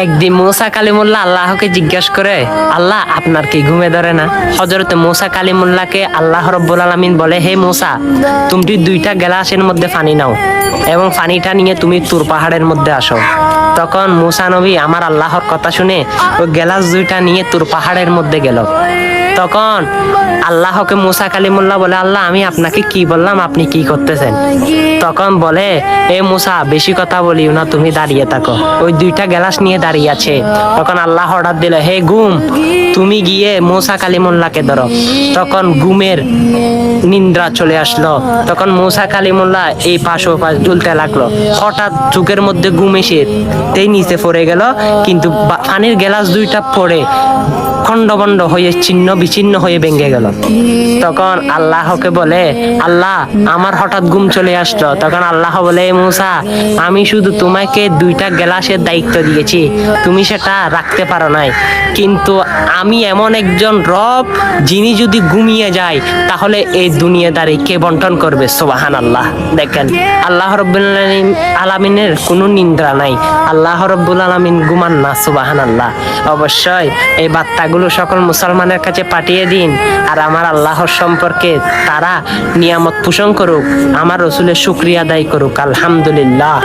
একদিন মুসা কালিমুল্লাহ আল্লাহকে জিজ্ঞাসা করে, আল্লাহ আপনার কি ঘুমে ধরে না? হযরত মুসা কালিমুল্লাহকে আল্লাহ রাব্বুল আলামিন বলে, হে মুসা, তুমি দুইটা গ্লাসের মধ্যে পানি নাও এবং পানিটা নিয়ে তুমি তুর পাহাড়ের মধ্যে আসো। তখন মুসা নবী আমার আল্লাহর কথা শুনে ওই গ্লাস দুইটা নিয়ে তুর পাহাড়ের মধ্যে গেল। তখন আল্লাহকে মুসা কালিমুল্লাহ বলে, আল্লাহ আমি আপনাকে কি বললাম, আপনি কি করতেছেন? তখন বলে, এ মুসা বেশি কথা বলিও না, তুমি দাঁড়িয়ে থাকো। ওই দুইটা গ্লাস নিয়ে দাঁড়িয়ে আছে। তখন আল্লাহ অর্ডার দিল, হে ঘুম, তুমি গিয়ে মুসা কালিমুল্লাহকে ধরো। তখন ঘুমের নিদ্রা চলে আসলো। তখন মুসা কালিমুল্লাহ এই পাশ ও পাশ ঝুলতে লাগলো। হঠাৎ চোখের মধ্যে ঘুম এসে তেই নিচে পড়ে গেল, কিন্তু পানির গ্লাস দুইটা পড়ে খন্ড খন্ড হয়ে ছিন্ন বিচ্ছিন্ন হয়ে ভেঙে গেল। তখন আল্লাহকে বলে, আল্লাহ আমার হঠাৎ ঘুম চলে আসলো। তখন আল্লাহ বলে, মুসা আমি শুধু তোমাকে দুইটা গ্লাসের দায়িত্ব দিয়েছি, তুমি সেটা রাখতে পারো নাই। কিন্তু আমি এমন একজন রব, যিনি যদি ঘুমিয়ে যায় তাহলে এই দুনিয়াদারি কে বন্টন করবে? সুবহানাল্লাহ। দেখেন আল্লাহ রাব্বুল আলামিনের কোনো নিন্দ্রা নাই, আল্লাহ রাব্বুল আলামিন ঘুমান না। সুবহানাল্লাহ। অবশ্যই এই বার্তাগুলো সকল মুসলমানের কাছে পাঠিয়ে দিন, আর আমার আল্লাহর সম্পর্কে তারা নিয়ামত পোষণ করুক, আমার রসুলের শুকরিয়া আদায় করুক। আলহামদুলিল্লাহ।